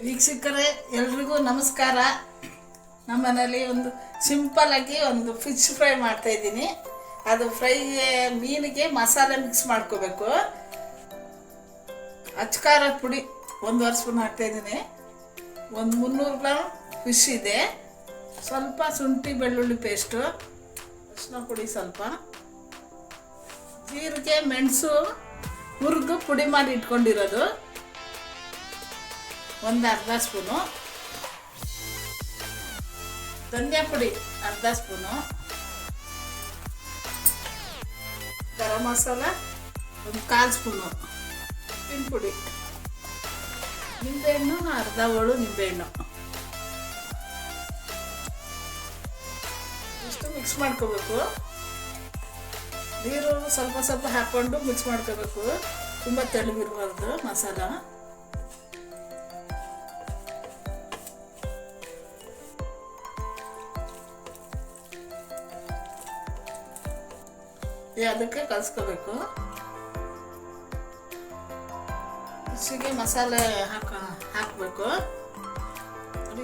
ವೀಕ್ಷಕರೇ ಎಲ್ರಿಗೂ ನಮಸ್ಕಾರ. ನಮ್ಮ ಮನೆಯಲ್ಲಿ ಒಂದು ಸಿಂಪಲ್ ಆಗಿ ಒಂದು ಫಿಶ್ ಫ್ರೈ ಮಾಡ್ತಾ ಇದ್ದೀನಿ. ಅದು ಫ್ರೈಗೆ ಮೀನಿಗೆ ಮಸಾಲೆ ಮಿಕ್ಸ್ ಮಾಡ್ಕೋಬೇಕು. ಅಚ್ಕಾರದ ಪುಡಿ 1 ಸ್ಪೂನ್ ಹಾಕ್ತಾ ಇದ್ದೀನಿ. ಒಂದು 300 ಗ್ರಾಮ್ ಫಿಶ್ ಇದೆ. ಸ್ವಲ್ಪ ಶುಂಠಿ ಬೆಳ್ಳುಳ್ಳಿ ಪೇಸ್ಟು, ಅರಿಶಿನ ಪುಡಿ ಸ್ವಲ್ಪ, ಜೀರಿಗೆ ಮೆಣಸು ಹುರಿದು ಪುಡಿ ಮಾಡಿ ಇಟ್ಕೊಂಡಿರೋದು ಒಂದು ಅರ್ಧ ಸ್ಪೂನು, ಧನಿಯಾ ಪುಡಿ ಅರ್ಧ ಸ್ಪೂನು, ಗರಂ ಮಸಾಲ ಒಂದು 1/4 ಸ್ಪೂನು, ಉಪ್ಪಿನ ಪುಡಿ, ನಿಂಬೆಹಣ್ಣು ಅರ್ಧ ಹೋಳು ನಿಂಬೆಹಣ್ಣು ಇಷ್ಟು ಮಿಕ್ಸ್ ಮಾಡ್ಕೋಬೇಕು. ನೀರು ಸ್ವಲ್ಪ ಸ್ವಲ್ಪ ಹಾಕ್ಕೊಂಡು ಮಿಕ್ಸ್ ಮಾಡ್ಕೋಬೇಕು. ತುಂಬ ತೆಳುಗಿರಬಾರ್ದು ಮಸಾಲ. ಅದಕ್ಕೆ ಕಲಿಸ್ಕೋಬೇಕು. ಫಿಶ್ಶಿಗೆ ಮಸಾಲೆ ಹಾಕಬೇಕು.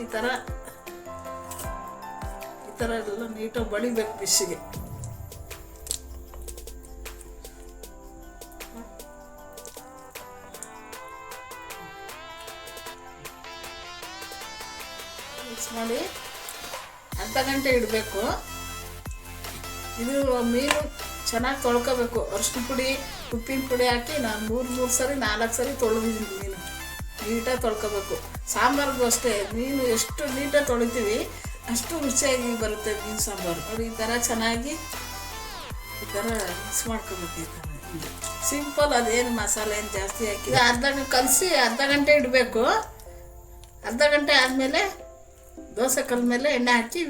ಈ ಥರ ಎಲ್ಲ ನೀಟಾಗಿ ಬಳಿಬೇಕು ಫಿಶ್ಶಿಗೆ. ಮಿಕ್ಸ್ ಮಾಡಿ ಅರ್ಧ ಗಂಟೆ ಇಡಬೇಕು. ಇದು ಮೀನು ಚೆನ್ನಾಗಿ ತೊಳ್ಕೊಬೇಕು. ಅರಿಶಿನ ಪುಡಿ ಉಪ್ಪಿನ ಪುಡಿ ಹಾಕಿ ನಾನು 3 ಸರಿ 4 ಸರಿ ತೊಳೆದಿದ್ದೀನಿ. ಮೀನು ನೀಟಾಗಿ ತೊಳ್ಕೊಬೇಕು. ಸಾಂಬಾರಿಗೂ ಅಷ್ಟೇ, ಮೀನು ಎಷ್ಟು ನೀಟಾಗಿ ತೊಳಿತೀವಿ ಅಷ್ಟು ರುಚಿಯಾಗಿ ಬರುತ್ತೆ ಮೀನು ಸಾಂಬಾರು. ನೋಡಿ ಈ ಥರ ಚೆನ್ನಾಗಿ ಈ ಥರ ಮಿಕ್ಸ್ ಮಾಡ್ಕೋಬೇಕು. ಈ ಥರ ಸಿಂಪಲ್, ಅದೇನು ಮಸಾಲೆ ಏನು ಜಾಸ್ತಿ ಹಾಕಿ ಕಲಸಿ ಅರ್ಧ ಗಂಟೆ ಇಡಬೇಕು. ಅರ್ಧ ಗಂಟೆ ಆದಮೇಲೆ ದೋಸೆ ಕಲ್ ಮೇಲೆ ಎಣ್ಣೆ ಹಾಕಿ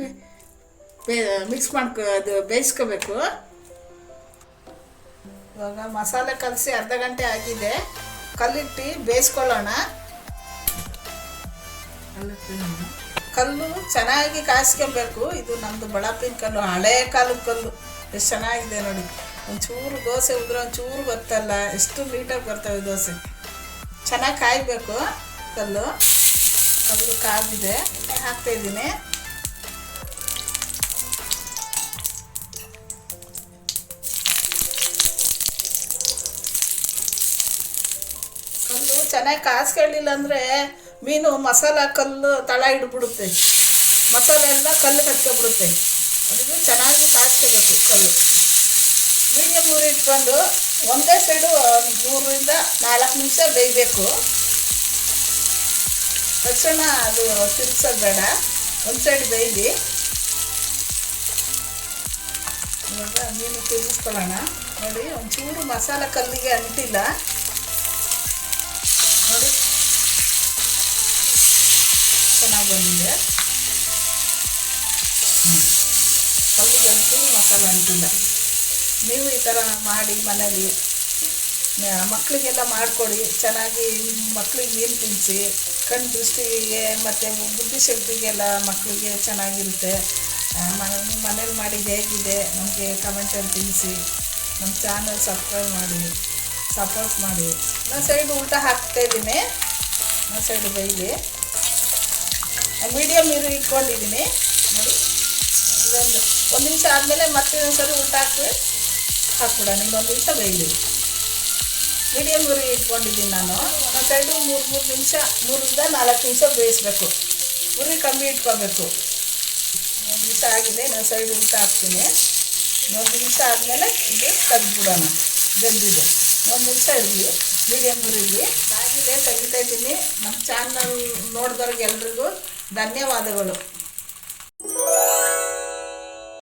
ಮಿಕ್ಸ್ ಅದು ಬೇಯಿಸ್ಕೋಬೇಕು. ಇವಾಗ ಮಸಾಲೆ ಕಲಸಿ ಅರ್ಧ ಗಂಟೆ ಆಗಿದೆ. ಕಲ್ಲಿಟ್ಟು ಬೇಯಿಸ್ಕೊಳ್ಳೋಣ. ಕಲ್ಲು ಚೆನ್ನಾಗಿ ಕಾಯಿಸ್ಕೊಬೇಕು. ಇದು ನಮ್ಮದು ಬಳಪಿನ ಕಲ್ಲು, ಹಳೆ ಕಾಲದ ಕಲ್ಲು. ಎಷ್ಟು ಚೆನ್ನಾಗಿದೆ ನೋಡಿ. ಒಂಚೂರು ದೋಸೆ ಉದ್ರೆ ಒಂಚೂರು ಬರ್ತಲ್ಲ, ಎಷ್ಟು ನೀಟಾಗಿ ಬರ್ತವೆ ದೋಸೆ. ಚೆನ್ನಾಗಿ ಕಾಯಬೇಕು. ಕಲ್ಲು ಕಾದಿದೆ. ಎಣ್ಣೆ ಹಾಕ್ತಾಯಿದ್ದೀನಿ. ಕಲ್ಲು ಚೆನ್ನಾಗಿ ಕಾಯಿಸ್ಕೊಳ್ಳಿಲ್ಲ ಅಂದರೆ ಮೀನು ಮಸಾಲ ಕಲ್ಲು ತಳ ಹಿಡ್ಬಿಡುತ್ತೆ. ಮಸಾಲೆ ಎಲ್ಲ ಕಲ್ಲು ಕಟ್ಕೊಬಿಡುತ್ತೆ. ಅದಕ್ಕೆ ಚೆನ್ನಾಗಿ ಕಾಯಿಸ್ಕೋಬೇಕು ಕಲ್ಲು. ಮೀಡಿಯಮ್ ಉರಿ ಇಟ್ಕೊಂಡು ಒಂದೇ ಸೈಡು 3ರಿಂದ 4 ನಿಮಿಷ ಬೇಯಬೇಕು. ತಕ್ಷಣ ಅದು ತಿರ್ಗ್ಸೋದು ಬೇಡ. ಒಂದು ಸೈಡ್ ಬೇಯ್ದು ಇವಾಗ ಮೀನು ತಿರ್ಗಿಸ್ಕೊಳ್ಳೋಣ. ನೋಡಿ ಒಂಚೂರು ಮಸಾಲ ಕಲ್ಲಿಗೆ ಅಂಟಿಲ್ಲ ನೋಡಿ, ಚೆನ್ನಾಗಿ ಬಂದಿದೆ. ಕಲ್ಲಿಗೆ ಒಂಚೂರು ಮಸಾಲ ಅಂಟಿಲ್ಲ. ನೀವು ಈ ಥರ ಮಾಡಿ ಮನೇಲಿ ಮಕ್ಕಳಿಗೆಲ್ಲ ಮಾಡಿಕೊಡಿ. ಚೆನ್ನಾಗಿ ಮಕ್ಕಳಿಗೆ ಮೀನು ತಿನ್ನಿಸಿ. ಕಣ್ಣು ದೃಷ್ಟಿಗೆ ಮತ್ತು ಬುದ್ಧಿಶಕ್ತಿಗೆಲ್ಲ ಮಕ್ಕಳಿಗೆ ಚೆನ್ನಾಗಿರುತ್ತೆ. ನಿಮ್ಮ ಮನೇಲಿ ಮಾಡಿದ್ದು ಹೇಗಿದೆ ನಮಗೆ ಕಮೆಂಟಲ್ಲಿ ತಿಳಿಸಿ. ನಮ್ಮ ಚಾನಲ್ ಸಬ್ಸ್ಕ್ರೈಬ್ ಮಾಡಿ, ಸಪೋರ್ಟ್ ಮಾಡಿ. ನಾನು ಸೈಡು ಉಲ್ಟಾ ಹಾಕ್ತಾಯಿದ್ದೀನಿ. ನಾನು ಸೈಡು ಬೈಲಿ ಮೀಡಿಯಮ್ ನೀರು ಇಟ್ಕೊಂಡಿದ್ದೀನಿ ನೋಡಿ. ಇದೊಂದು 1 ನಿಮಿಷ ಆದಮೇಲೆ ಮತ್ತೆ ಇನ್ನೊಂದ್ಸರಿ ಉಲ್ಟಾ ಹಾಕ್ಬಿಡೋಣ. ಇನ್ನೊಂದು ನಿಮಿಷ ಬೇಯಲಿ. ಮೀಡಿಯಮ್ ಉರಿ ಇಟ್ಕೊಂಡಿದ್ದೀನಿ ನಾನು. ಒಂದು ಸೈಡು 3 ನಿಮಿಷ 3ರಿಂದ 4 ನಿಮಿಷ ಬೇಯಿಸ್ಬೇಕು. ಉರಿ ಕಮ್ಮಿ ಇಟ್ಕೋಬೇಕು. 1 ನಿಮಿಷ ಆಗಿದೆ. ಇನ್ನೊಂದು ಸೈಡು ಉಲ್ಟಾ ಹಾಕ್ತೀನಿ. 1 ನಿಮಿಷ ಆದಮೇಲೆ ಇದು ತೆಗೆದ್ಬಿಡೋಣ. ಬೆಂದಿದೆ. 1 ನಿಮಿಷ ಇರಲಿ ಮೀಡಿಯಮ್ ಉರಿಲಿ. ಆಗಿದೆ, ತೆಗಿತಾ ಇದ್ದೀನಿ. ನಮ್ಮ ಚಾನಲ್ ನೋಡಿದವ್ರಿಗೆ ಎಲ್ರಿಗೂ ಧನ್ಯವಾದಗಳು.